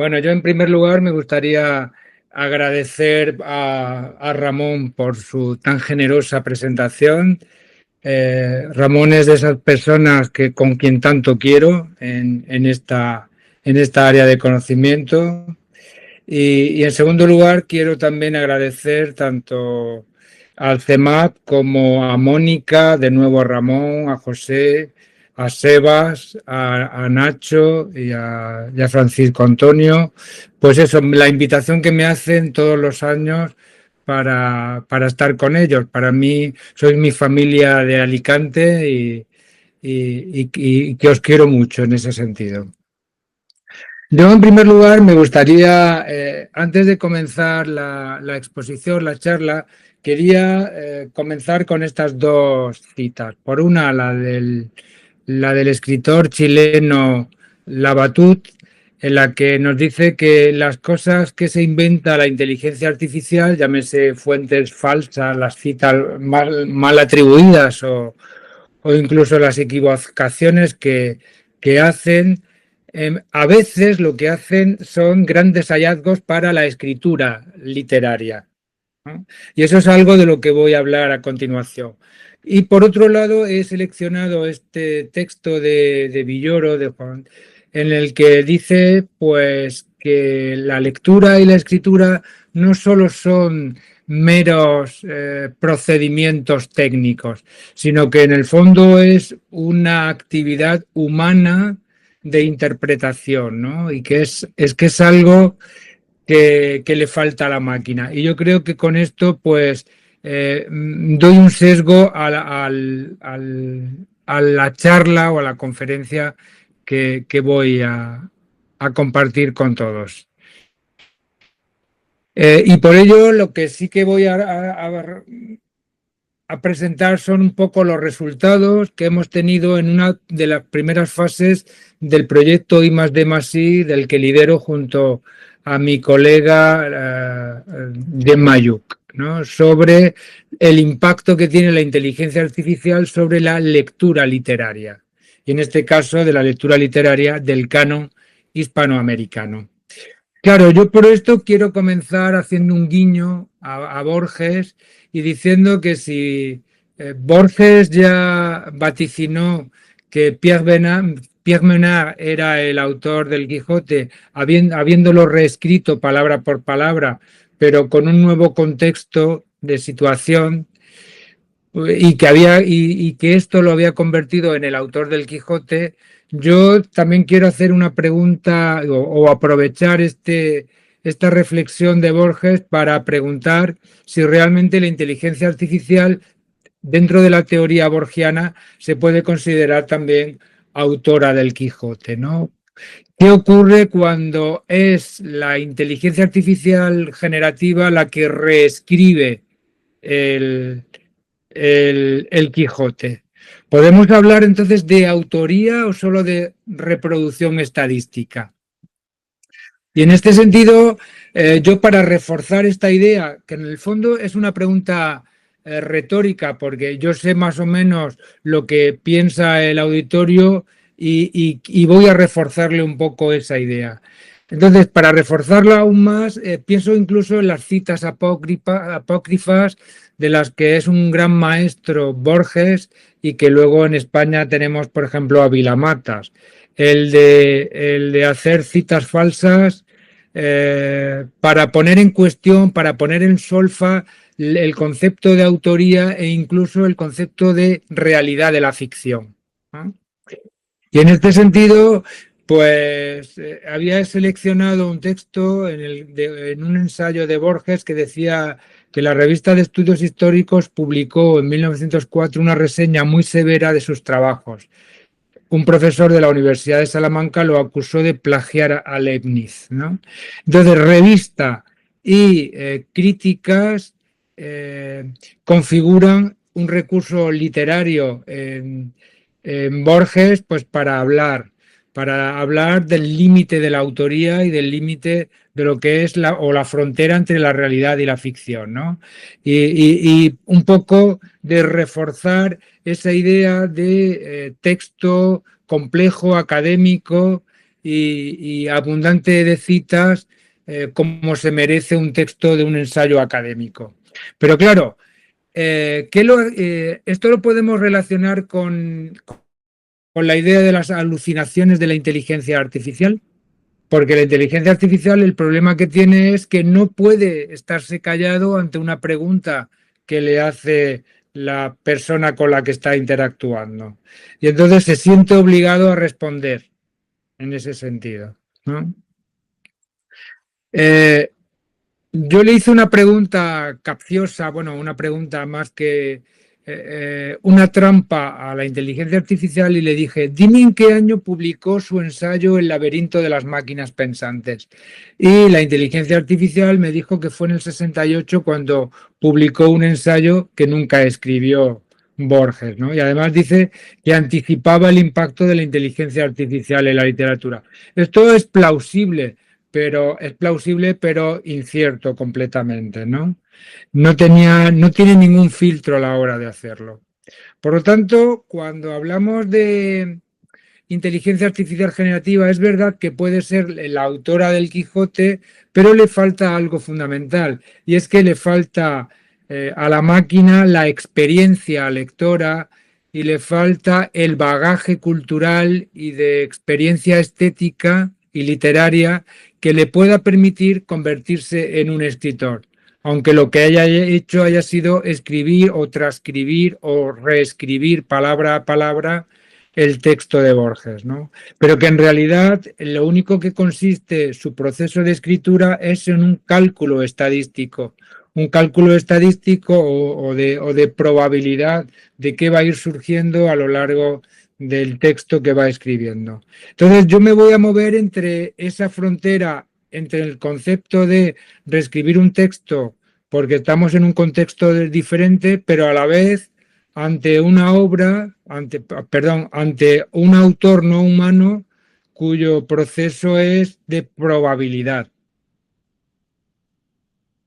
Bueno, yo en primer lugar me gustaría agradecer a Ramón por su tan generosa presentación. Ramón es de esas personas con quien tanto quiero en esta área de conocimiento. Y en segundo lugar, quiero también agradecer tanto al CEMAP como a Mónica, de nuevo a Ramón, a José, a Sebas, a Nacho y a Francisco Antonio. Pues eso, la invitación que me hacen todos los años para estar con ellos. Para mí, sois mi familia de Alicante y que os quiero mucho en ese sentido. Yo, en primer lugar, me gustaría, antes de comenzar la exposición, la charla, quería comenzar con estas dos citas. Por una, la del escritor chileno Labatut, en la que nos dice que las cosas que se inventa la inteligencia artificial, llámese fuentes falsas, las citas mal atribuidas o incluso las equivocaciones que hacen, a veces lo que hacen son grandes hallazgos para la escritura literaria, ¿no? Y eso es algo de lo que voy a hablar a continuación. Y por otro lado, he seleccionado este texto de Villoro, de Juan, en el que dice pues que la lectura y la escritura no solo son meros procedimientos técnicos, sino que en el fondo es una actividad humana de interpretación, ¿no? Y que es algo que le falta a la máquina. Y yo creo que con esto, pues, doy un sesgo a la charla o a la conferencia que voy a compartir con todos. Y por ello, lo que sí que voy a presentar son un poco los resultados que hemos tenido en una de las primeras fases del proyecto I+D+I, del que lidero junto a mi colega Jen Mayuk, ¿no? Sobre el impacto que tiene la inteligencia artificial sobre la lectura literaria, y en este caso de la lectura literaria del canon hispanoamericano. Claro, yo por esto quiero comenzar haciendo un guiño a Borges y diciendo que si Borges ya vaticinó que Pierre Menard era el autor del Quijote, habiéndolo reescrito palabra por palabra, pero con un nuevo contexto de situación, y que esto lo había convertido en el autor del Quijote, yo también quiero hacer una pregunta o aprovechar esta reflexión de Borges para preguntar si realmente la inteligencia artificial dentro de la teoría borgiana se puede considerar también autora del Quijote, ¿no? ¿Qué ocurre cuando es la inteligencia artificial generativa la que reescribe el, el Quijote? ¿Podemos hablar entonces de autoría o solo de reproducción estadística? Y en este sentido, yo para reforzar esta idea, que en el fondo es una pregunta retórica, porque yo sé más o menos lo que piensa el auditorio y voy a reforzarle un poco esa idea. Entonces, para reforzarla aún más, pienso incluso en las citas apócrifas de las que es un gran maestro Borges y que luego en España tenemos, por ejemplo, a Vilamatas. El de hacer citas falsas para poner en cuestión, para poner en solfa el concepto de autoría e incluso el concepto de realidad de la ficción, ¿no? Y en este sentido, pues había seleccionado un texto en un ensayo de Borges que decía que la revista de estudios históricos publicó en 1904 una reseña muy severa de sus trabajos. Un profesor de la Universidad de Salamanca lo acusó de plagiar a Leibniz, ¿no? Entonces, revista y críticas configuran un recurso literario en Borges, pues para hablar del límite de la autoría y del límite de lo que es la frontera entre la realidad y la ficción, ¿no? Y un poco de reforzar esa idea de texto complejo, académico, y abundante de citas, como se merece un texto de un ensayo académico. Pero claro, esto lo podemos relacionar con la idea de las alucinaciones de la inteligencia artificial, porque la inteligencia artificial, el problema que tiene es que no puede estarse callado ante una pregunta que le hace la persona con la que está interactuando. Y entonces se siente obligado a responder en ese sentido, ¿no? Eh, Yo le hice una pregunta capciosa, bueno, una pregunta más que una trampa a la inteligencia artificial, y le dije, dime en qué año publicó su ensayo El laberinto de las máquinas pensantes. Y la inteligencia artificial me dijo que fue en el 68 cuando publicó un ensayo que nunca escribió Borges, ¿no? Y además dice que anticipaba el impacto de la inteligencia artificial en la literatura. Esto es plausible, pero incierto completamente, ¿no? No tiene ningún filtro a la hora de hacerlo. Por lo tanto, cuando hablamos de inteligencia artificial generativa, es verdad que puede ser la autora del Quijote, pero le falta algo fundamental, y es que le falta a la máquina la experiencia lectora y le falta el bagaje cultural y de experiencia estética y literaria que le pueda permitir convertirse en un escritor, aunque lo que haya hecho haya sido escribir o transcribir o reescribir palabra a palabra el texto de Borges, ¿no? Pero que en realidad lo único que consiste su proceso de escritura es en un cálculo estadístico o de probabilidad de qué va a ir surgiendo a lo largo del texto que va escribiendo. Entonces yo me voy a mover entre esa frontera, entre el concepto de reescribir un texto porque estamos en un contexto diferente, pero a la vez ante una obra, ante un autor no humano cuyo proceso es de probabilidad.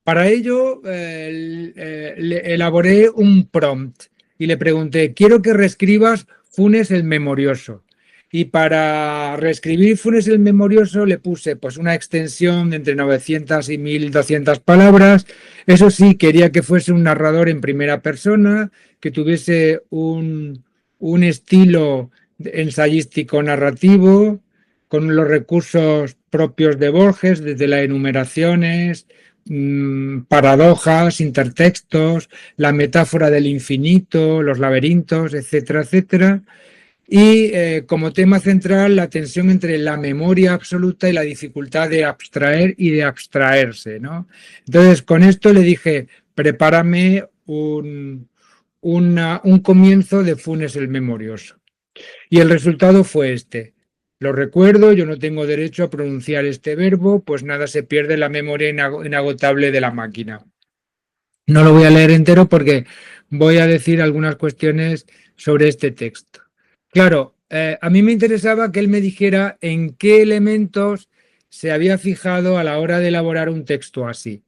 Para ello, le elaboré un prompt y le pregunté, quiero que reescribas Funes el Memorioso. Y para reescribir Funes el Memorioso le puse pues una extensión de entre 900 y 1200 palabras. Eso sí, quería que fuese un narrador en primera persona, que tuviese un estilo ensayístico narrativo, con los recursos propios de Borges, desde las enumeraciones, paradojas, intertextos, la metáfora del infinito, los laberintos, etcétera, etcétera. Y como tema central, la tensión entre la memoria absoluta y la dificultad de abstraer y de abstraerse, ¿no? Entonces, con esto le dije, prepárame un comienzo de Funes el Memorioso. Y el resultado fue este. Lo recuerdo, yo no tengo derecho a pronunciar este verbo, pues nada se pierde en la memoria inagotable de la máquina. No lo voy a leer entero porque voy a decir algunas cuestiones sobre este texto. Claro, a mí me interesaba que él me dijera en qué elementos se había fijado a la hora de elaborar un texto así.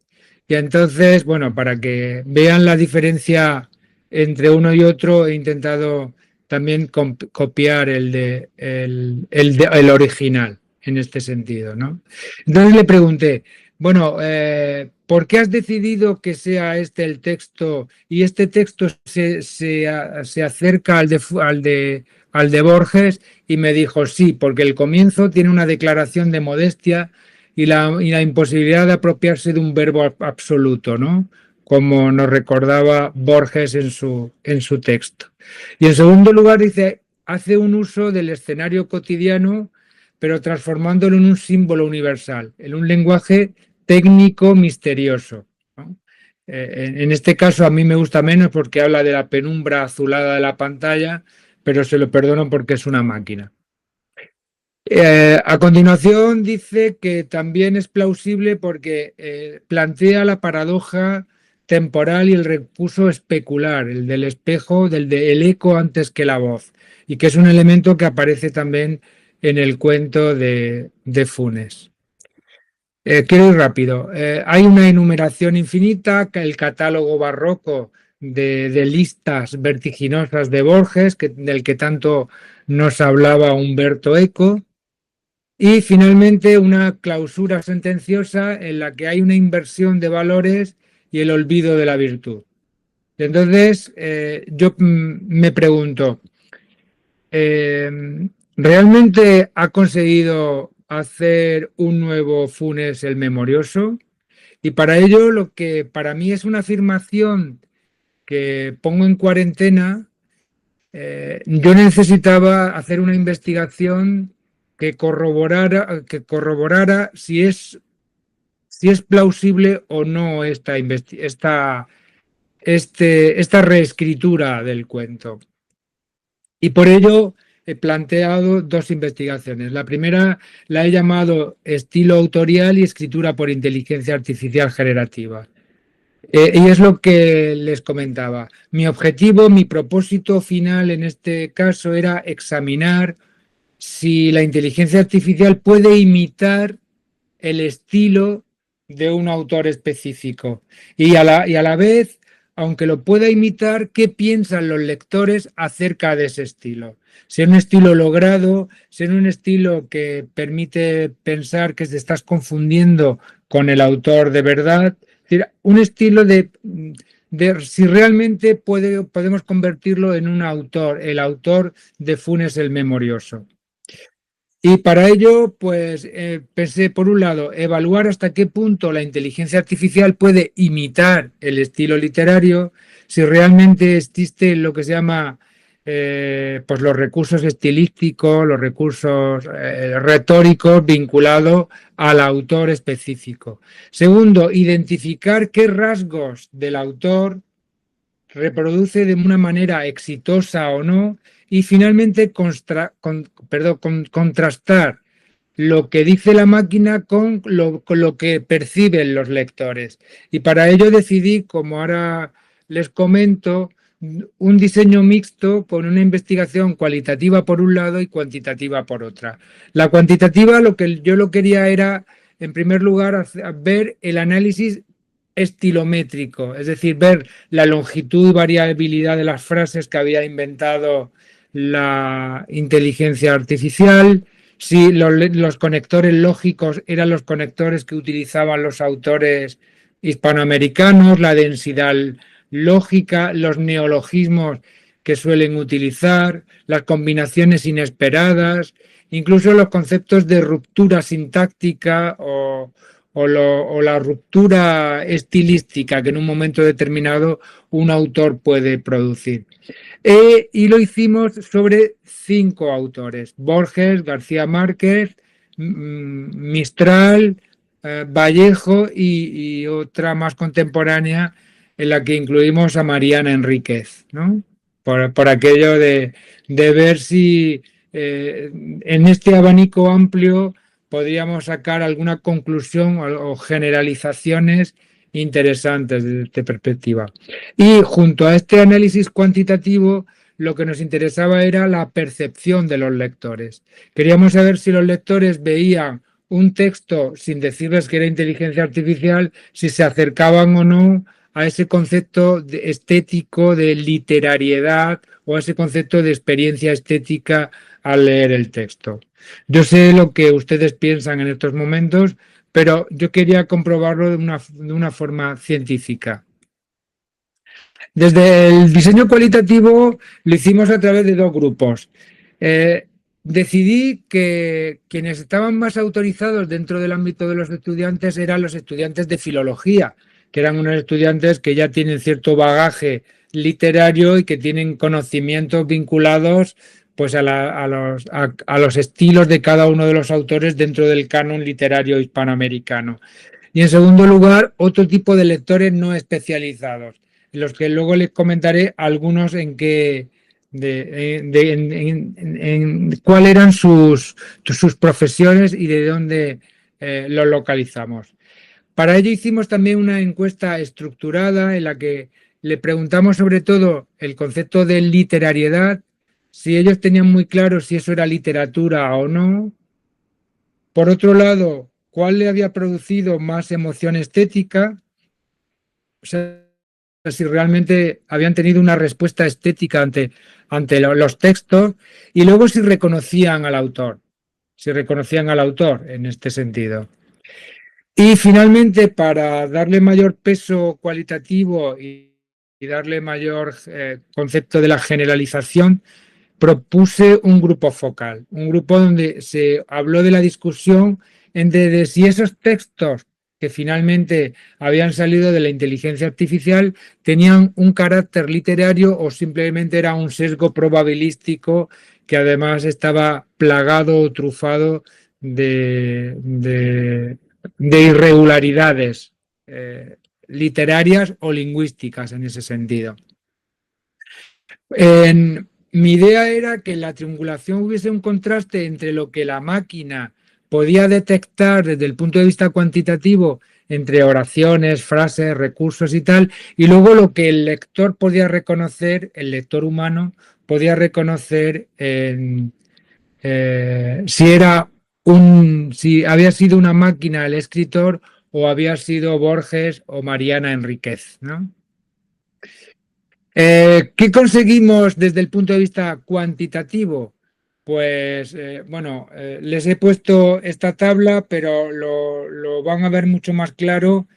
Y entonces, bueno, para que vean la diferencia entre uno y otro, he intentado también copiar el original en este sentido, ¿no? Entonces le pregunté, bueno, ¿por qué has decidido que sea este el texto y este texto se acerca al de Borges? Y me dijo, sí, porque el comienzo tiene una declaración de modestia y la imposibilidad de apropiarse de un verbo absoluto, ¿no? Como nos recordaba Borges en su texto. Y en segundo lugar, dice, hace un uso del escenario cotidiano, pero transformándolo en un símbolo universal, en un lenguaje técnico misterioso, ¿no? En este caso a mí me gusta menos porque habla de la penumbra azulada de la pantalla, pero se lo perdono porque es una máquina. A continuación dice que también es plausible porque plantea la paradoja temporal y el recurso especular, el del espejo, el eco antes que la voz, y que es un elemento que aparece también en el cuento de Funes. Quiero ir rápido. Hay una enumeración infinita, el catálogo barroco de listas vertiginosas de Borges, del que tanto nos hablaba Humberto Eco. Y finalmente una clausura sentenciosa en la que hay una inversión de valores y el olvido de la virtud. Entonces, yo me pregunto, ¿realmente ha conseguido hacer un nuevo Funes el Memorioso? Y para ello, lo que para mí es una afirmación que pongo en cuarentena, yo necesitaba hacer una investigación que corroborara si es plausible o no esta reescritura del cuento. Y por ello he planteado dos investigaciones. La primera la he llamado estilo autorial y escritura por inteligencia artificial generativa. Y es lo que les comentaba. Mi objetivo, mi propósito final en este caso era examinar si la inteligencia artificial puede imitar el estilo de un autor específico y a la vez, aunque lo pueda imitar, qué piensan los lectores acerca de ese estilo. Si es un estilo logrado, si es un estilo que permite pensar que te estás confundiendo con el autor de verdad, es decir, un estilo de si realmente podemos convertirlo en un autor, el autor de Funes el Memorioso. Y para ello, pues pensé, por un lado, evaluar hasta qué punto la inteligencia artificial puede imitar el estilo literario, si realmente existe lo que se llama pues los recursos estilísticos, los recursos retóricos vinculados al autor específico. Segundo, identificar qué rasgos del autor reproduce de una manera exitosa o no, y finalmente contrastar lo que dice la máquina con lo que perciben los lectores. Y para ello decidí, como ahora les comento, un diseño mixto con una investigación cualitativa por un lado y cuantitativa por otra. La cuantitativa, lo que yo lo quería era, en primer lugar, ver el análisis estilométrico, es decir, ver la longitud y variabilidad de las frases que había inventado la inteligencia artificial, si los conectores lógicos eran los conectores que utilizaban los autores hispanoamericanos, la densidad lógica, los neologismos que suelen utilizar, las combinaciones inesperadas, incluso los conceptos de ruptura sintáctica o la ruptura estilística que en un momento determinado un autor puede producir. Y lo hicimos sobre 5 autores: Borges, García Márquez, Mistral, Vallejo y otra más contemporánea en la que incluimos a Mariana Enríquez, ¿no? Por aquello de ver si en este abanico amplio podríamos sacar alguna conclusión o generalizaciones interesantes desde esta perspectiva. Y junto a este análisis cuantitativo, lo que nos interesaba era la percepción de los lectores. Queríamos saber si los lectores veían un texto sin decirles que era inteligencia artificial, si se acercaban o no a ese concepto estético de literariedad o a ese concepto de experiencia estética al leer el texto. Yo sé lo que ustedes piensan en estos momentos, pero yo quería comprobarlo de una forma científica. Desde el diseño cualitativo lo hicimos a través de 2 grupos. Decidí que quienes estaban más autorizados dentro del ámbito de los estudiantes eran los estudiantes de filología, que eran unos estudiantes que ya tienen cierto bagaje literario y que tienen conocimientos vinculados pues a los estilos de cada uno de los autores dentro del canon literario hispanoamericano. Y en segundo lugar, otro tipo de lectores no especializados, en los que luego les comentaré algunos en cuáles eran sus profesiones y de dónde los localizamos. Para ello hicimos también una encuesta estructurada en la que le preguntamos sobre todo el concepto de literariedad, si ellos tenían muy claro si eso era literatura o no. Por otro lado, ¿cuál le había producido más emoción estética? O sea, si realmente habían tenido una respuesta estética ante los textos, y luego si reconocían al autor. si reconocían al autor en este sentido. Y finalmente, para darle mayor peso cualitativo y darle mayor concepto de la generalización, propuse un grupo focal, un grupo donde se habló de la discusión entre de si esos textos que finalmente habían salido de la inteligencia artificial tenían un carácter literario o simplemente era un sesgo probabilístico que además estaba plagado o trufado de irregularidades literarias o lingüísticas en ese sentido. Mi idea era que en la triangulación hubiese un contraste entre lo que la máquina podía detectar desde el punto de vista cuantitativo entre oraciones, frases, recursos y tal, y luego lo que el lector podía reconocer, el lector humano podía reconocer si había sido una máquina el escritor o había sido Borges o Mariana Enríquez, ¿no? ¿Qué conseguimos desde el punto de vista cuantitativo? Pues bueno, les he puesto esta tabla, pero lo van a ver mucho más claro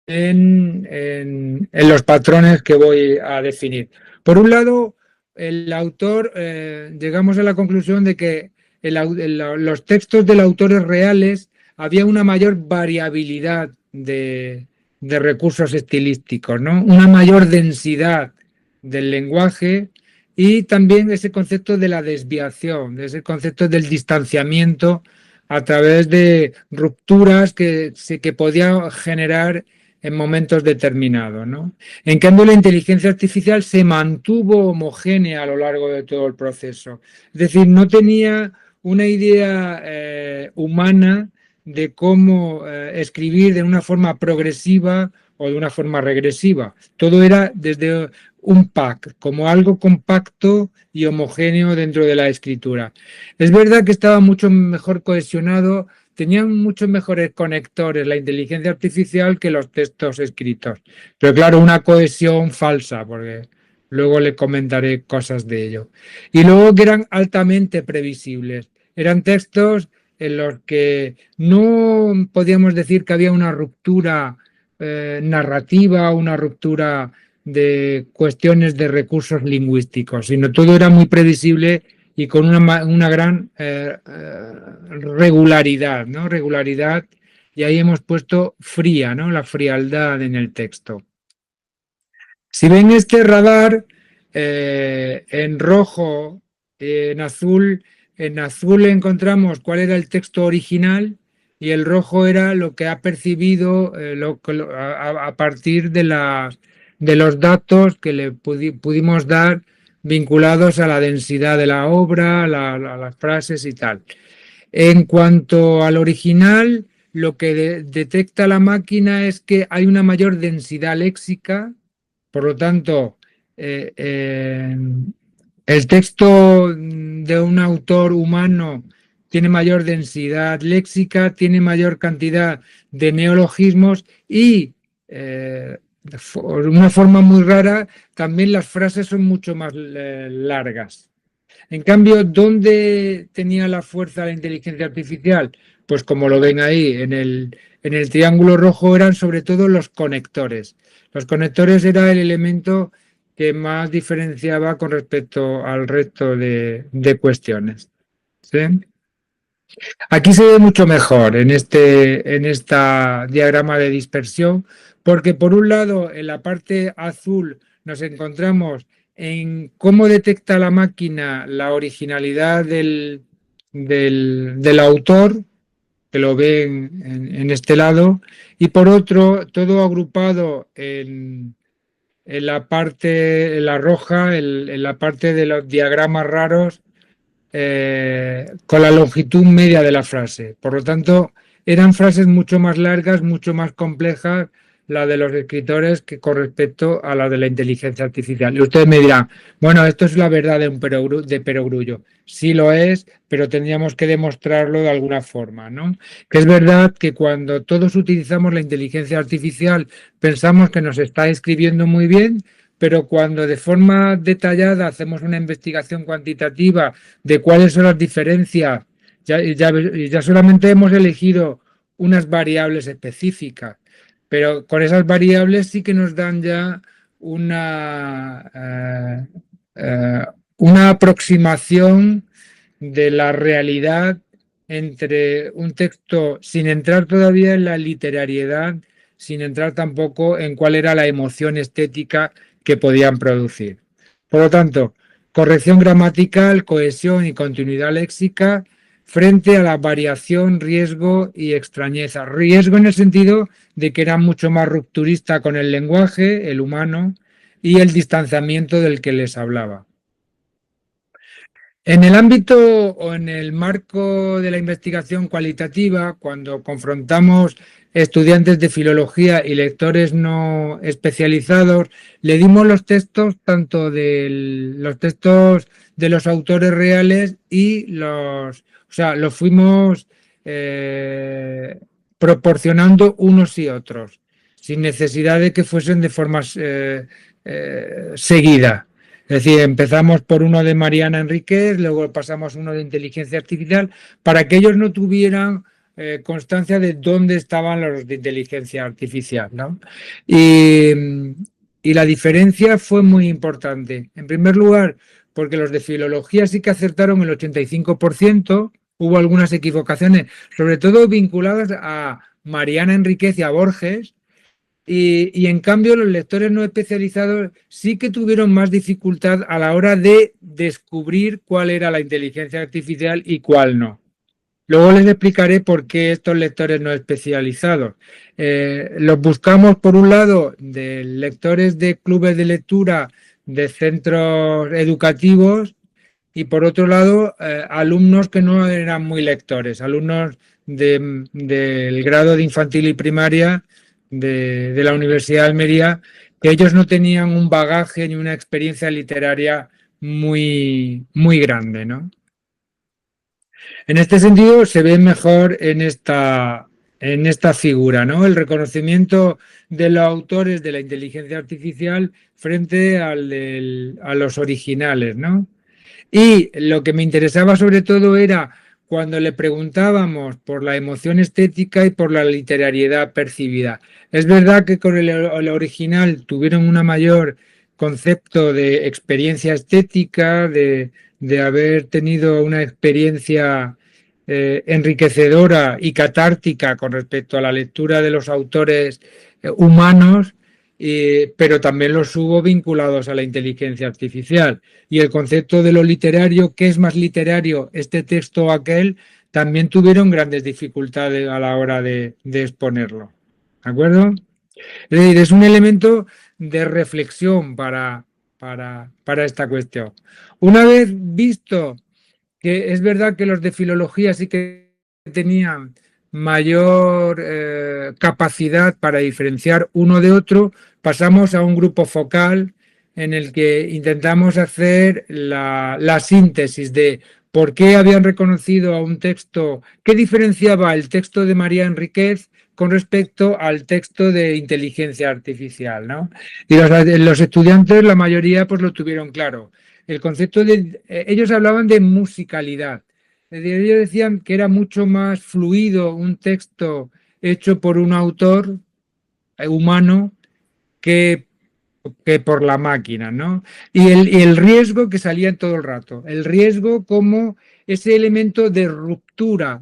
en los patrones que voy a definir. Por un lado, el autor, llegamos a la conclusión de que los textos del autor reales había una mayor variabilidad de recursos estilísticos, ¿no? Una mayor densidad del lenguaje y también ese concepto de la desviación, de ese concepto del distanciamiento a través de rupturas que podía generar en momentos determinados, ¿no? En cambio, la inteligencia artificial se mantuvo homogénea a lo largo de todo el proceso. Es decir, no tenía una idea humana de cómo escribir de una forma progresiva o de una forma regresiva. Todo era desde un pack, como algo compacto y homogéneo dentro de la escritura. Es verdad que estaba mucho mejor cohesionado, tenían muchos mejores conectores la inteligencia artificial que los textos escritos. Pero claro, una cohesión falsa, porque luego le comentaré cosas de ello. Y luego que eran altamente previsibles. Eran textos en los que no podíamos decir que había una ruptura narrativa, una ruptura de cuestiones de recursos lingüísticos, sino todo era muy previsible y con una gran regularidad, ¿no? Regularidad, y ahí hemos puesto fría, ¿no? La frialdad en el texto. Si ven este radar en rojo, en azul encontramos cuál era el texto original y el rojo era lo que ha percibido a partir de los datos que le pudimos dar vinculados a la densidad de la obra, a las frases y tal. En cuanto al original, lo que detecta la máquina es que hay una mayor densidad léxica, por lo tanto, el texto de un autor humano tiene mayor densidad léxica, tiene mayor cantidad de neologismos y de una forma muy rara, también las frases son mucho más largas. En cambio, ¿dónde tenía la fuerza la inteligencia artificial? Pues como lo ven ahí, en el triángulo rojo eran sobre todo los conectores. Los conectores era el elemento que más diferenciaba con respecto al resto de cuestiones. ¿Sí? Aquí se ve mucho mejor en esta diagrama de dispersión, porque por un lado, en la parte azul nos encontramos en cómo detecta la máquina la originalidad del autor, que lo ven en este lado, y por otro, todo agrupado en la parte, en la roja, en la parte de los diagramas raros, con la longitud media de la frase. Por lo tanto, eran frases mucho más largas, mucho más complejas, la de los escritores que con respecto a la de la inteligencia artificial. Y ustedes me dirán, bueno, esto es la verdad de Perogrullo. Sí lo es, pero tendríamos que demostrarlo de alguna forma, ¿no? Que es verdad que cuando todos utilizamos la inteligencia artificial pensamos que nos está escribiendo muy bien, pero cuando de forma detallada hacemos una investigación cuantitativa de cuáles son las diferencias ya solamente hemos elegido unas variables específicas, pero con esas variables sí que nos dan ya una aproximación de la realidad entre un texto, sin entrar todavía en la literariedad, sin entrar tampoco en cuál era la emoción estética que podían producir. Por lo tanto, corrección gramatical, cohesión y continuidad léxica frente a la variación, riesgo y extrañeza. Riesgo en el sentido de que era mucho más rupturista con el lenguaje, el humano, y el distanciamiento del que les hablaba. En el ámbito o en el marco de la investigación cualitativa, cuando confrontamos estudiantes de filología y lectores no especializados, le dimos los textos tanto de los textos de los autores reales y los fuimos proporcionando unos y otros, sin necesidad de que fuesen de forma seguida. Es decir, empezamos por uno de Mariana Enríquez, luego pasamos a uno de inteligencia artificial, para que ellos no tuvieran constancia de dónde estaban los de inteligencia artificial, ¿no? Y la diferencia fue muy importante. En primer lugar, porque los de filología sí que acertaron el 85%, hubo algunas equivocaciones, sobre todo vinculadas a Mariana Enríquez y a Borges, y en cambio los lectores no especializados sí que tuvieron más dificultad a la hora de descubrir cuál era la inteligencia artificial y cuál no. Luego les explicaré por qué estos lectores no especializados. Los buscamos, por un lado, de lectores de clubes de lectura de centros educativos y, por otro lado, alumnos que no eran muy lectores, alumnos del grado de infantil y primaria de la Universidad de Almería, que ellos no tenían un bagaje ni una experiencia literaria muy grande, ¿no? En este sentido, se ve mejor en esta figura, ¿no? El reconocimiento de los autores de la inteligencia artificial frente a los originales, ¿no? Y lo que me interesaba sobre todo era cuando le preguntábamos por la emoción estética y por la literariedad percibida. Es verdad que con el original tuvieron una mayor concepto de experiencia estética, de haber tenido una experiencia enriquecedora y catártica con respecto a la lectura de los autores humanos, pero también los hubo vinculados a la inteligencia artificial. Y el concepto de lo literario, ¿qué es más literario, este texto o aquel? También tuvieron grandes dificultades a la hora de exponerlo. ¿De acuerdo? Es decir, es un elemento de reflexión para esta cuestión. Una vez visto que es verdad que los de filología sí que tenían mayor capacidad para diferenciar uno de otro, pasamos a un grupo focal en el que intentamos hacer la síntesis de por qué habían reconocido a un texto, qué diferenciaba el texto de María Enríquez con respecto al texto de inteligencia artificial, ¿no? Y los estudiantes, la mayoría, pues lo tuvieron claro. El concepto de... ellos hablaban de musicalidad. Es decir, ellos decían que era mucho más fluido un texto hecho por un autor humano que por la máquina, ¿no? Y el riesgo que salía en todo el rato, el riesgo como ese elemento de ruptura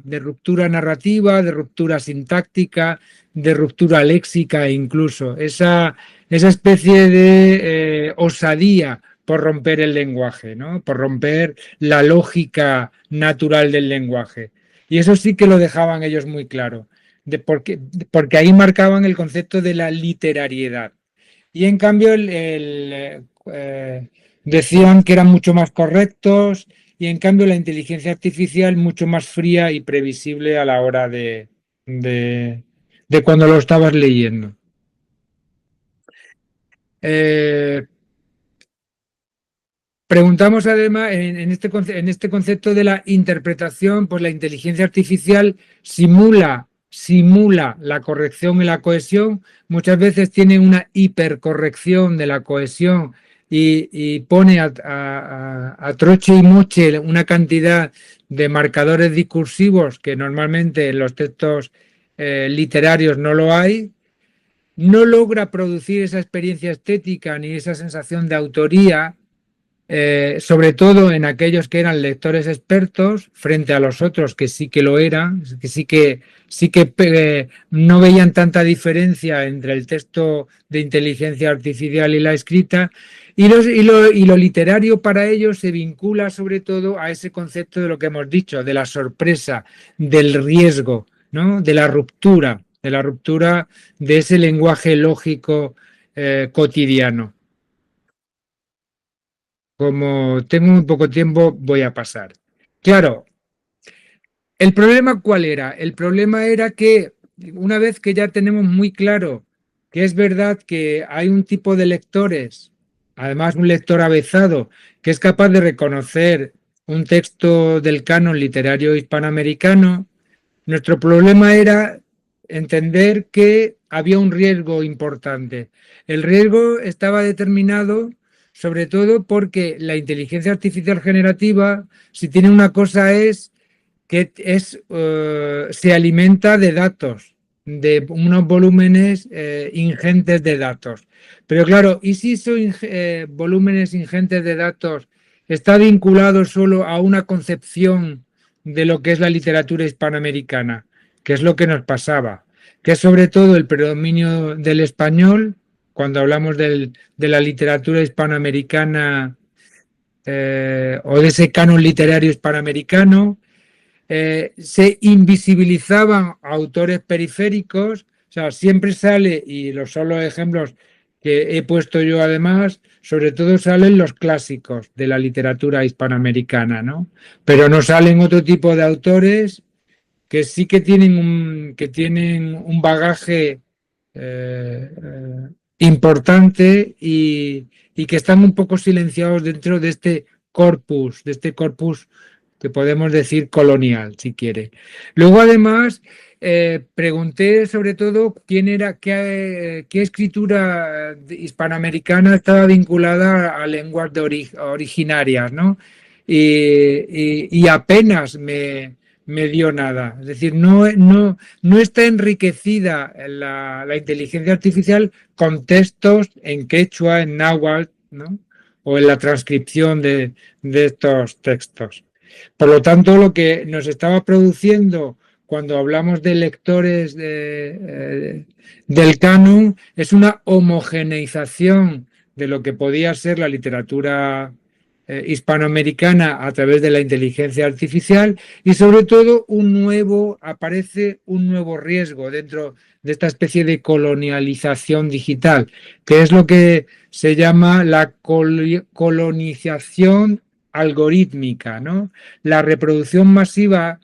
narrativa, de ruptura sintáctica, de ruptura léxica incluso, esa especie de osadía por romper el lenguaje, ¿no? Por romper la lógica natural del lenguaje. Y eso sí que lo dejaban ellos muy claro, porque ahí marcaban el concepto de la literariedad. Y en cambio decían que eran mucho más correctos y en cambio la inteligencia artificial mucho más fría y previsible a la hora de cuando lo estabas leyendo. Eh, Preguntamos además en este concepto de la interpretación, pues la inteligencia artificial simula la corrección y la cohesión, muchas veces tiene una hipercorrección de la cohesión y pone a troche y moche una cantidad de marcadores discursivos que normalmente en los textos literarios no lo hay, no logra producir esa experiencia estética ni esa sensación de autoría, sobre todo en aquellos que eran lectores expertos frente a los otros que sí que lo eran, que no veían tanta diferencia entre el texto de inteligencia artificial y la escrita. Y lo literario para ellos se vincula sobre todo a ese concepto de lo que hemos dicho, de la sorpresa, del riesgo, ¿no? De la ruptura de ese lenguaje lógico cotidiano. Como tengo muy poco tiempo, voy a pasar. Claro, ¿el problema cuál era? El problema era que una vez que ya tenemos muy claro que es verdad que hay un tipo de lectores, además un lector avezado, que es capaz de reconocer un texto del canon literario hispanoamericano, nuestro problema era entender que había un riesgo importante. El riesgo estaba determinado sobre todo porque la inteligencia artificial generativa, si tiene una cosa es que se alimenta de datos, de unos volúmenes ingentes de datos. Pero claro, ¿y si esos volúmenes ingentes de datos está vinculado solo a una concepción de lo que es la literatura hispanoamericana, que es lo que nos pasaba, que es sobre todo el predominio del español, cuando hablamos de la literatura hispanoamericana o de ese canon literario hispanoamericano, se invisibilizaban autores periféricos, o sea, siempre sale, y son los ejemplos que he puesto yo además, sobre todo salen los clásicos de la literatura hispanoamericana, ¿no? Pero no salen otro tipo de autores que sí que tienen un bagaje importante y que están un poco silenciados dentro de este corpus que podemos decir colonial, si quiere. Luego, además, pregunté sobre todo qué escritura hispanoamericana estaba vinculada a lenguas originarias, ¿no? Y apenas me dio nada. Es decir, no está enriquecida la inteligencia artificial con textos en quechua, en náhuatl, ¿no? O en la transcripción de estos textos. Por lo tanto, lo que nos estaba produciendo cuando hablamos de lectores del canon es una homogeneización de lo que podía ser la literatura hispanoamericana a través de la inteligencia artificial y sobre todo aparece un nuevo riesgo dentro de esta especie de colonialización digital, que es lo que se llama la colonización algorítmica, ¿no? La reproducción masiva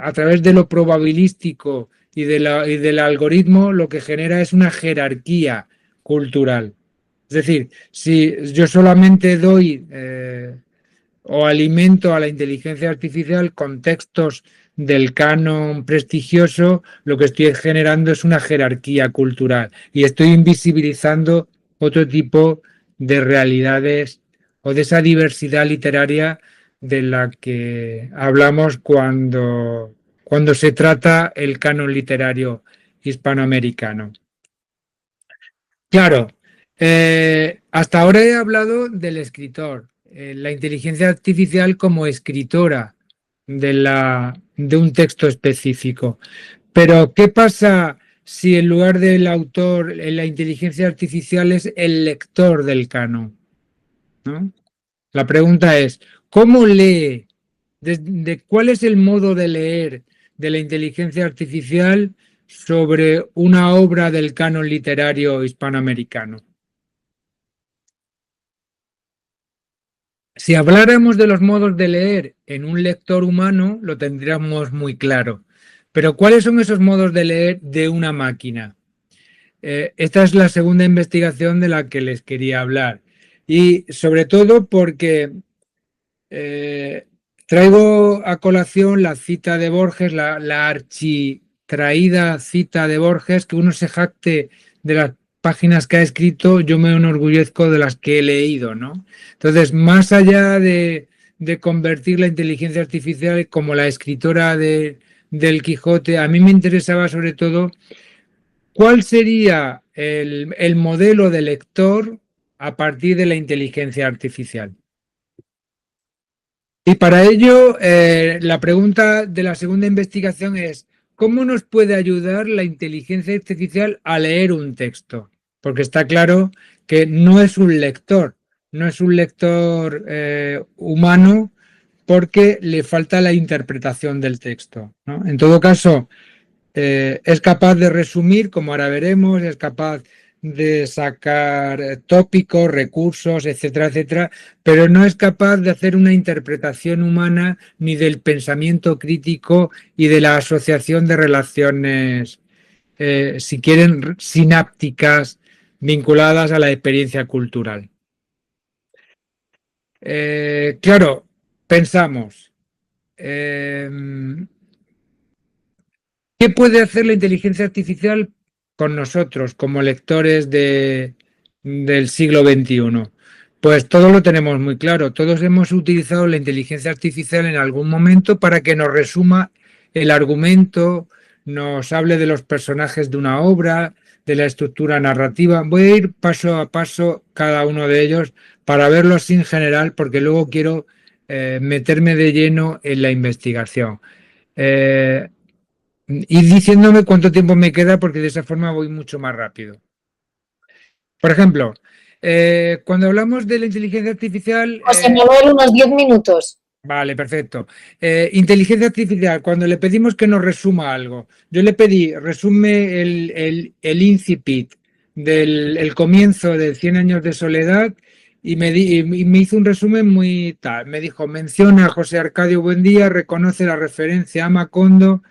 a través de lo probabilístico y del algoritmo lo que genera es una jerarquía cultural. Es decir, si yo solamente doy o alimento a la inteligencia artificial con textos del canon prestigioso, lo que estoy generando es una jerarquía cultural y estoy invisibilizando otro tipo de realidades o de esa diversidad literaria de la que hablamos cuando se trata el canon literario hispanoamericano. Claro, hasta ahora he hablado del escritor, la inteligencia artificial como escritora de un texto específico. Pero, ¿qué pasa si en lugar del autor, la inteligencia artificial es el lector del canon? ¿No? La pregunta es, ¿cómo lee? ¿Cuál es el modo de leer de la inteligencia artificial sobre una obra del canon literario hispanoamericano? Si habláramos de los modos de leer en un lector humano, lo tendríamos muy claro. Pero ¿cuáles son esos modos de leer de una máquina? Esta es la segunda investigación de la que les quería hablar. Y sobre todo porque traigo a colación la cita de Borges, la architraída cita de Borges, que uno se jacte de las páginas que ha escrito, yo me enorgullezco de las que he leído, ¿no? Entonces, más allá de convertir la inteligencia artificial como la escritora del Quijote, a mí me interesaba sobre todo cuál sería el modelo de lector a partir de la inteligencia artificial. Y para ello, la pregunta de la segunda investigación es, ¿cómo nos puede ayudar la inteligencia artificial a leer un texto? Porque está claro que no es un lector, no es un lector humano porque le falta la interpretación del texto, ¿no? En todo caso, es capaz de resumir, como ahora veremos, es capaz de sacar tópicos, recursos, etcétera, etcétera, pero no es capaz de hacer una interpretación humana ni del pensamiento crítico y de la asociación de relaciones, si quieren, sinápticas vinculadas a la experiencia cultural. Claro, pensamos, eh, ¿qué puede hacer la inteligencia artificial con nosotros como lectores del siglo XXI? Pues todo lo tenemos muy claro. Todos hemos utilizado la inteligencia artificial en algún momento para que nos resuma el argumento, nos hable de los personajes de una obra, de la estructura narrativa. Voy a ir paso a paso cada uno de ellos para verlos sin general, porque luego quiero meterme de lleno en la investigación. Eh, Ir diciéndome cuánto tiempo me queda porque de esa forma voy mucho más rápido. Por ejemplo, cuando hablamos de la inteligencia artificial, José Manuel, unos 10 minutos. vale, perfecto. Inteligencia artificial, cuando le pedimos que nos resuma algo, yo le pedí, resume el incipit del comienzo de 100 años de soledad y me hizo un resumen muy tal. Me dijo, menciona a José Arcadio Buendía, reconoce la referencia a Macondo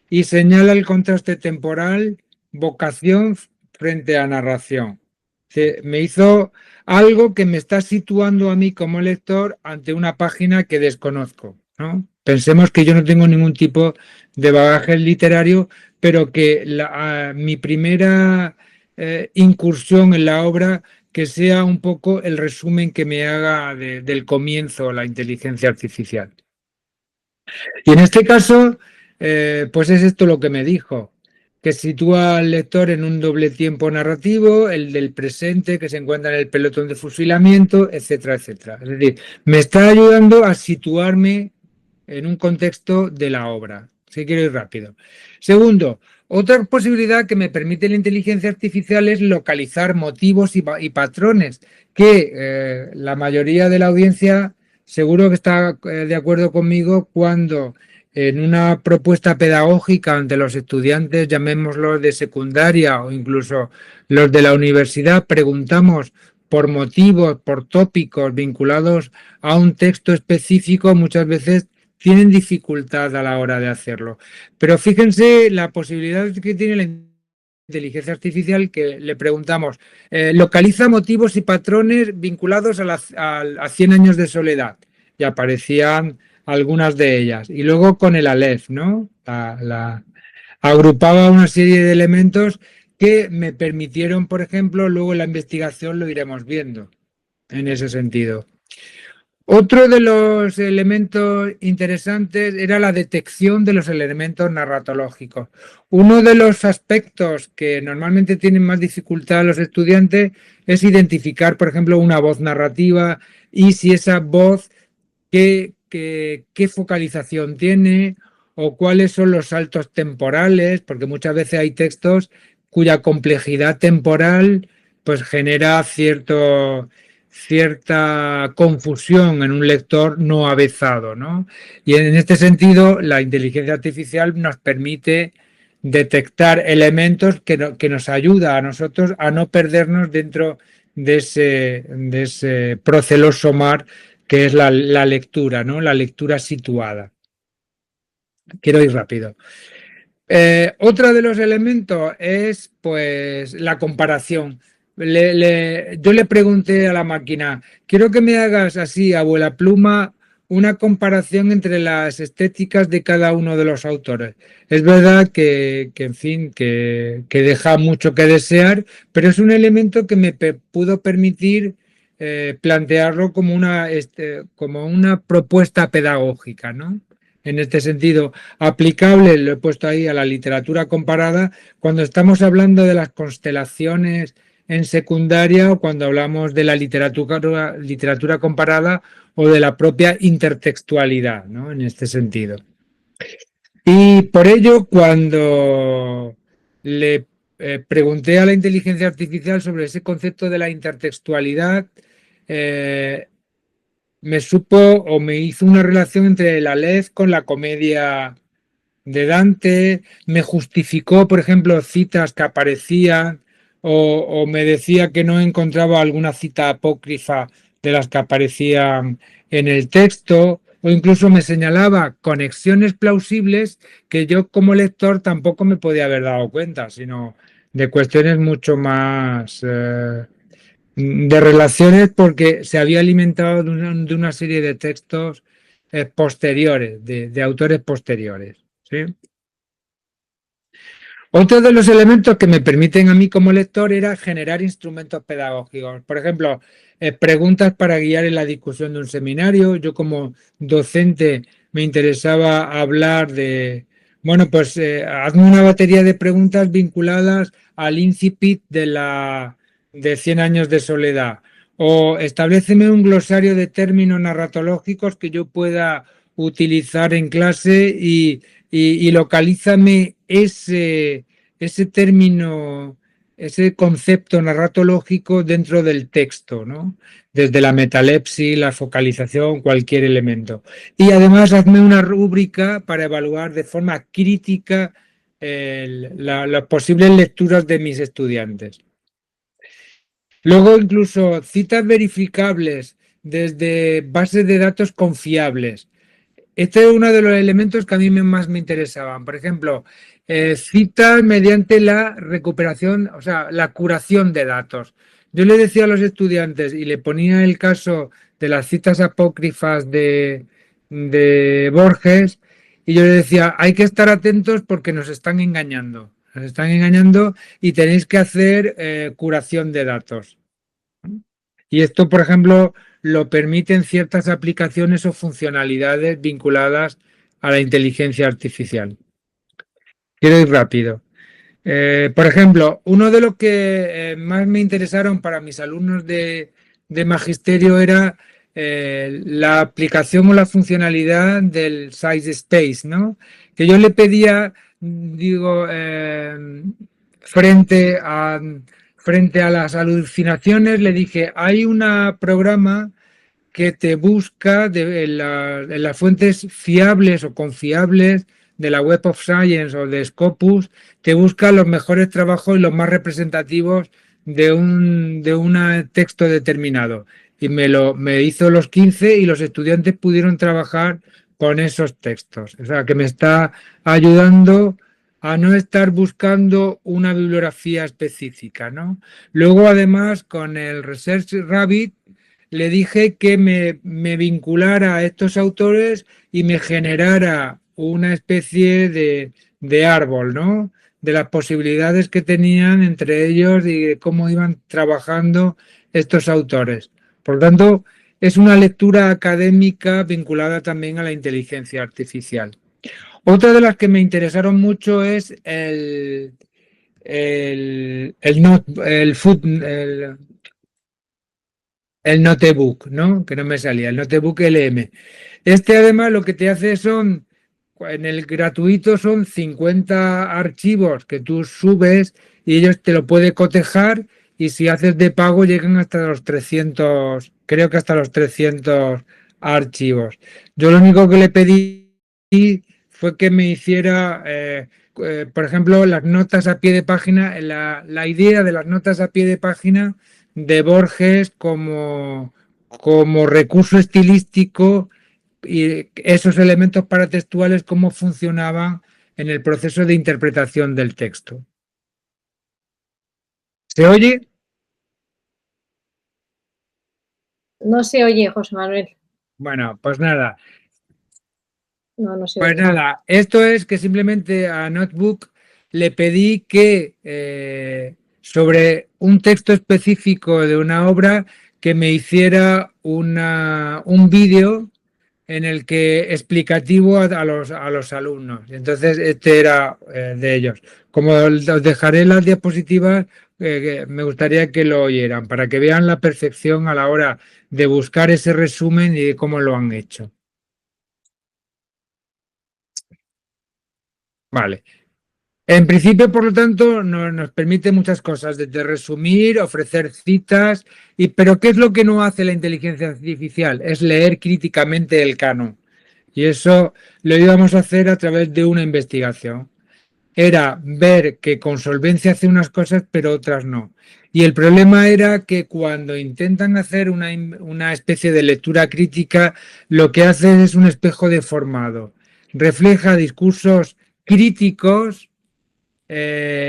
y señala el contraste temporal, vocación frente a narración. Me hizo algo que me está situando a mí como lector ante una página que desconozco, ¿no? Pensemos que yo no tengo ningún tipo de bagaje literario, pero que mi primera incursión en la obra que sea un poco el resumen que me haga del comienzo la inteligencia artificial. Y en este caso, pues es esto lo que me dijo, que sitúa al lector en un doble tiempo narrativo, el del presente que se encuentra en el pelotón de fusilamiento, etcétera, etcétera. Es decir, me está ayudando a situarme en un contexto de la obra. Si quiero ir rápido. Segundo, otra posibilidad que me permite la inteligencia artificial es localizar motivos y patrones que la mayoría de la audiencia seguro que está de acuerdo conmigo cuando en una propuesta pedagógica ante los estudiantes, llamémoslos de secundaria o incluso los de la universidad, preguntamos por motivos, por tópicos vinculados a un texto específico, muchas veces tienen dificultad a la hora de hacerlo. Pero fíjense la posibilidad que tiene la inteligencia artificial que le preguntamos, localiza motivos y patrones vinculados a 100 años de soledad. Y aparecían algunas de ellas. Y luego con el Aleph, ¿no? Agrupaba una serie de elementos que me permitieron, por ejemplo, luego en la investigación lo iremos viendo en ese sentido. Otro de los elementos interesantes era la detección de los elementos narratológicos. Uno de los aspectos que normalmente tienen más dificultad los estudiantes es identificar, por ejemplo, una voz narrativa y si esa voz, qué focalización tiene o cuáles son los saltos temporales, porque muchas veces hay textos cuya complejidad temporal pues genera cierta confusión en un lector no avezado, ¿no? Y en este sentido, la inteligencia artificial nos permite detectar elementos que nos ayuda a nosotros a no perdernos dentro de ese proceloso mar que es la lectura, ¿no? La lectura situada. Quiero ir rápido. Otro de los elementos es pues la comparación. Yo le pregunté a la máquina, quiero que me hagas así, abuela pluma, una comparación entre las estéticas de cada uno de los autores. Es verdad en fin, que deja mucho que desear, pero es un elemento que me pudo permitir plantearlo como una propuesta pedagógica, ¿no? En este sentido, aplicable, lo he puesto ahí a la literatura comparada, cuando estamos hablando de las constelaciones en secundaria o cuando hablamos de la literatura comparada o de la propia intertextualidad, ¿no? En este sentido. Y por ello, cuando le pregunté a la inteligencia artificial sobre ese concepto de la intertextualidad, eh, me supo o me hizo una relación entre la Aleph con la comedia de Dante, me justificó, por ejemplo, citas que aparecían o me decía que no encontraba alguna cita apócrifa de las que aparecían en el texto, o incluso me señalaba conexiones plausibles que yo como lector tampoco me podía haber dado cuenta, sino de cuestiones mucho más de relaciones porque se había alimentado de una serie de textos posteriores, de autores posteriores. ¿Sí? Otro de los elementos que me permiten a mí como lector era generar instrumentos pedagógicos. Por ejemplo, preguntas para guiar en la discusión de un seminario. Yo como docente me interesaba hablar bueno, pues hazme una batería de preguntas vinculadas al incipit de 100 años de soledad. O establéceme un glosario de términos narratológicos que yo pueda utilizar en clase y localízame ese término, ese concepto narratológico dentro del texto, ¿no? Desde la metalepsis, la focalización, cualquier elemento. Y además hazme una rúbrica para evaluar de forma crítica las posibles lecturas de mis estudiantes. Luego incluso citas verificables desde bases de datos confiables. Este es uno de los elementos que a mí más me interesaban. Por ejemplo, citas mediante la recuperación, o sea, la curación de datos. Yo le decía a los estudiantes y le ponía el caso de las citas apócrifas de Borges y yo le decía, hay que estar atentos porque nos están engañando. Nos están engañando y tenéis que hacer curación de datos. Y esto, por ejemplo, lo permiten ciertas aplicaciones o funcionalidades vinculadas a la inteligencia artificial. Quiero ir rápido. Por ejemplo, uno de los que más me interesaron para mis alumnos de magisterio era la aplicación o la funcionalidad del size space, ¿no? Que yo le pedía, digo, frente a, frente a las alucinaciones, le dije, hay un programa que te busca en las fuentes fiables o confiables de la Web of Science o de Scopus, te busca los mejores trabajos y los más representativos de un texto determinado. Y me hizo los 15 y los estudiantes pudieron trabajar con esos textos. O sea, que me está ayudando a no estar buscando una bibliografía específica, ¿no? Luego, además, con el Research Rabbit, le dije que me vinculara a estos autores y me generara una especie de árbol, ¿no? De las posibilidades que tenían entre ellos y de cómo iban trabajando estos autores. Por lo tanto, es una lectura académica vinculada también a la inteligencia artificial. Otra de las que me interesaron mucho es el notebook, ¿no? Que no me salía, el notebook LM. Este además lo que te hace en el gratuito son 50 archivos que tú subes y ellos te lo pueden cotejar y si haces de pago llegan hasta los 300, creo que hasta los 300 archivos. Yo lo único que le pedí fue que me hiciera, por ejemplo, las notas a pie de página, la idea de las notas a pie de página de Borges como recurso estilístico y esos elementos paratextuales cómo funcionaban en el proceso de interpretación del texto. ¿Se oye? No se oye, José Manuel. Bueno, pues nada. No, no se Pues oye. nada, esto es que simplemente a Notebook le pedí que sobre un texto específico de una obra que me hiciera un vídeo en el que explicativo a los alumnos. Entonces, este era de ellos. Como os dejaré las diapositivas, que me gustaría que lo oyeran para que vean la perfección a la hora de buscar ese resumen y de cómo lo han hecho. Vale. En principio, por lo tanto, nos permite muchas cosas, desde resumir, ofrecer citas, pero ¿qué es lo que no hace la inteligencia artificial? Es leer críticamente el canon. Y eso lo íbamos a hacer a través de una investigación. Era ver que con solvencia hace unas cosas, pero otras no. Y el problema era que cuando intentan hacer una especie de lectura crítica, lo que hacen es un espejo deformado. Refleja discursos críticos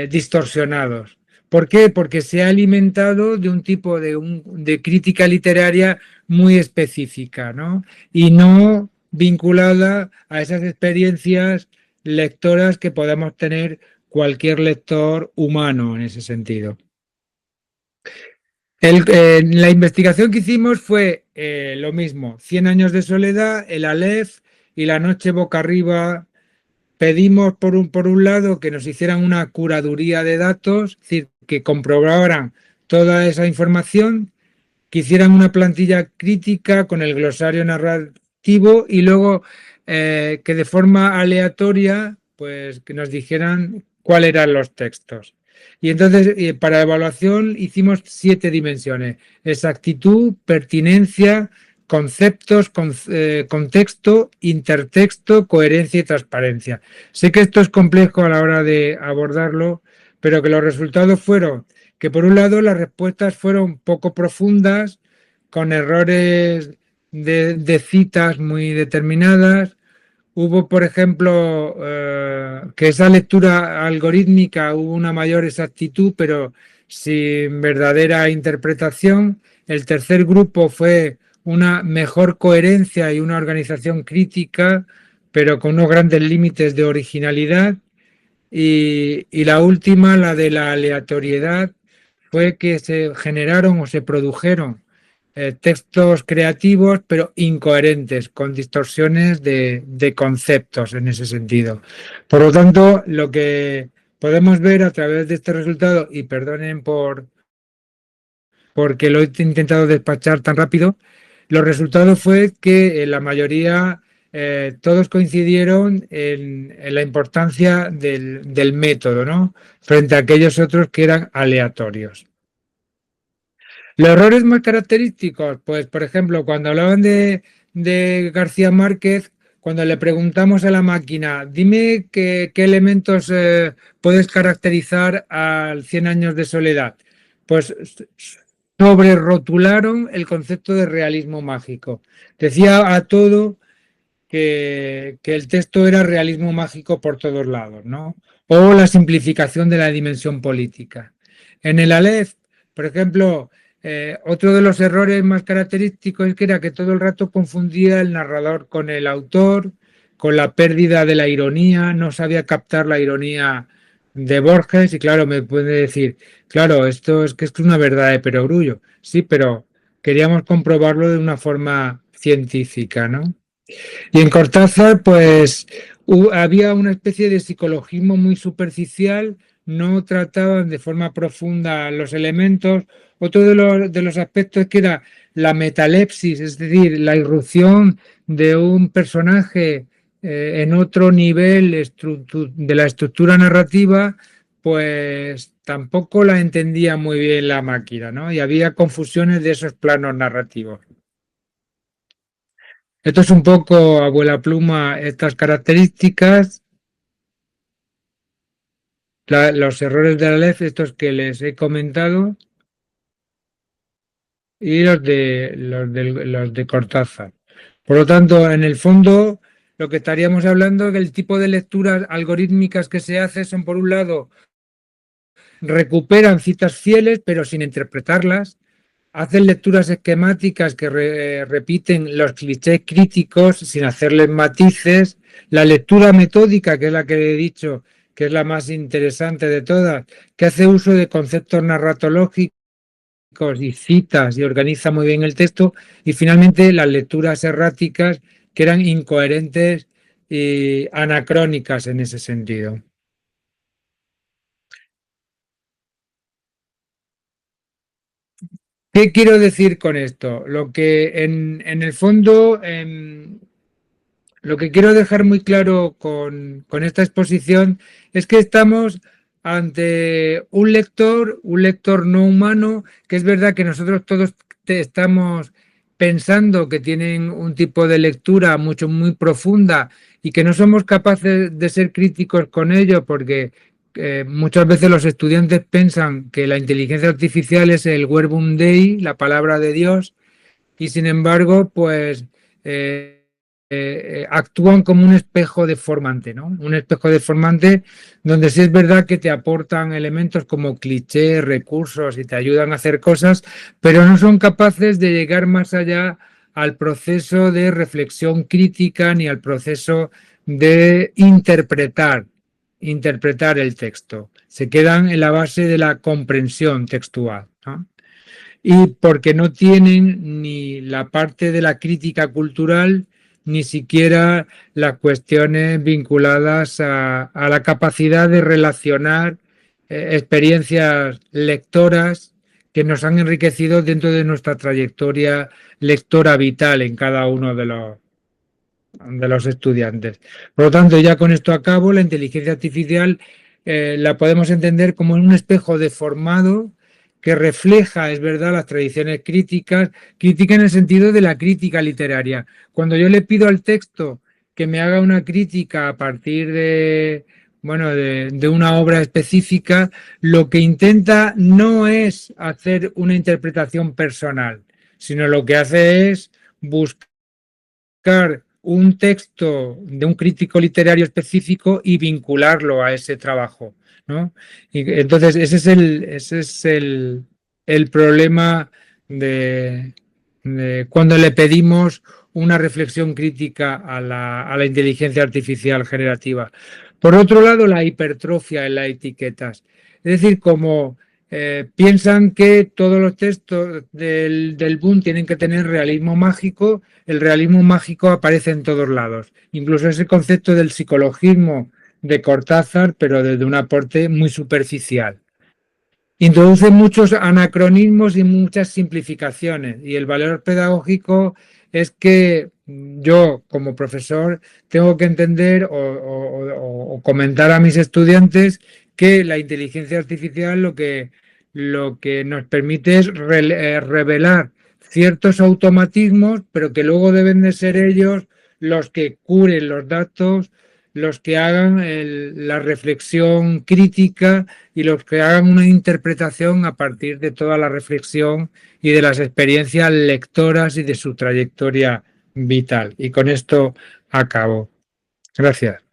distorsionados. ¿Por qué? Porque se ha alimentado de un tipo de crítica literaria muy específica, ¿no? Y no vinculada a esas experiencias lectoras que podamos tener cualquier lector humano en ese sentido. La investigación que hicimos fue lo mismo, 100 años de soledad, el Aleph y la noche boca arriba. Pedimos por un lado que nos hicieran una curaduría de datos, es decir, que comprobaran toda esa información, que hicieran una plantilla crítica con el glosario narrativo y luego que de forma aleatoria pues que nos dijeran cuáles eran los textos. Y entonces para evaluación hicimos 7 dimensiones: exactitud, pertinencia, conceptos, contexto, intertexto, coherencia y transparencia. Sé que esto es complejo a la hora de abordarlo, pero que los resultados fueron que por un lado las respuestas fueron poco profundas, con errores de citas muy determinadas. Hubo, por ejemplo, que esa lectura algorítmica hubo una mayor exactitud, pero sin verdadera interpretación. El tercer grupo fue una mejor coherencia y una organización crítica, pero con unos grandes límites de originalidad. Y la última, la de la aleatoriedad, fue que se generaron o se produjeron textos creativos pero incoherentes, con distorsiones de conceptos en ese sentido. Por lo tanto, lo que podemos ver a través de este resultado, y perdonen porque lo he intentado despachar tan rápido, los resultados fue que la mayoría, todos coincidieron en la importancia del método, ¿no? Frente a aquellos otros que eran aleatorios. Los errores más característicos, pues por ejemplo, cuando hablaban de García Márquez, cuando le preguntamos a la máquina, dime qué elementos puedes caracterizar al 100 años de soledad, pues sobre rotularon el concepto de realismo mágico. Decía a todo que el texto era realismo mágico por todos lados, ¿no? O la simplificación de la dimensión política. En el Aleph, por ejemplo, otro de los errores más característicos es que era que todo el rato confundía el narrador con el autor, con la pérdida de la ironía, no sabía captar la ironía de Borges y claro, me puede decir, claro, esto es que es una verdad de perogrullo. Sí, pero queríamos comprobarlo de una forma científica, ¿no? Y en Cortázar, pues había una especie de psicologismo muy superficial, no trataban de forma profunda los elementos. Otro de los aspectos es que era la metalepsis, es decir, la irrupción de un personaje en otro nivel de la estructura narrativa, pues tampoco la entendía muy bien la máquina, ¿no? Y había confusiones de esos planos narrativos. Esto es un poco, abuela pluma, estas características, los errores de la LEF, estos que les he comentado, y los de Cortázar. Por lo tanto, en el fondo, lo que estaríamos hablando es que el tipo de lecturas algorítmicas que se hace son, por un lado, recuperan citas fieles, pero sin interpretarlas, hacen lecturas esquemáticas que repiten los clichés críticos sin hacerles matices. La lectura metódica, que es la que he dicho, que es la más interesante de todas, que hace uso de conceptos narratológicos y citas y organiza muy bien el texto. Y finalmente las lecturas erráticas, que eran incoherentes y anacrónicas en ese sentido. ¿Qué quiero decir con esto? Lo que en el fondo, lo que quiero dejar muy claro con esta exposición es que estamos ante un lector no humano, que es verdad que nosotros todos estamos pensando que tienen un tipo de lectura mucho, muy profunda y que no somos capaces de ser críticos con ello porque muchas veces los estudiantes piensan que la inteligencia artificial es el verbum Dei, la palabra de Dios, y sin embargo, pues actúan como un espejo deformante, ¿no? Un espejo deformante donde sí es verdad que te aportan elementos como clichés, recursos y te ayudan a hacer cosas, pero no son capaces de llegar más allá al proceso de reflexión crítica ni al proceso de interpretar el texto. Se quedan en la base de la comprensión textual, ¿no? Y porque no tienen ni la parte de la crítica cultural, ni siquiera las cuestiones vinculadas a la capacidad de relacionar experiencias lectoras que nos han enriquecido dentro de nuestra trayectoria lectora vital en cada uno de los estudiantes. Por lo tanto, ya con esto acabo, la inteligencia artificial la podemos entender como un espejo deformado que refleja, es verdad, las tradiciones críticas, crítica en el sentido de la crítica literaria. Cuando yo le pido al texto que me haga una crítica a partir de, bueno, de una obra específica, lo que intenta no es hacer una interpretación personal, sino lo que hace es buscar un texto de un crítico literario específico y vincularlo a ese trabajo, ¿no? Y entonces ese es el problema de cuando le pedimos una reflexión crítica a la inteligencia artificial generativa. Por otro lado, la hipertrofia en las etiquetas. Es decir, como piensan que todos los textos del boom tienen que tener realismo mágico, el realismo mágico aparece en todos lados. Incluso ese concepto del psicologismo de Cortázar, pero desde un aporte muy superficial. Introduce muchos anacronismos y muchas simplificaciones. Y el valor pedagógico es que yo, como profesor, tengo que entender o comentar a mis estudiantes que la inteligencia artificial lo que nos permite es revelar ciertos automatismos, pero que luego deben de ser ellos los que curen los datos, los que hagan la reflexión crítica y los que hagan una interpretación a partir de toda la reflexión y de las experiencias lectoras y de su trayectoria vital. Y con esto acabo. Gracias.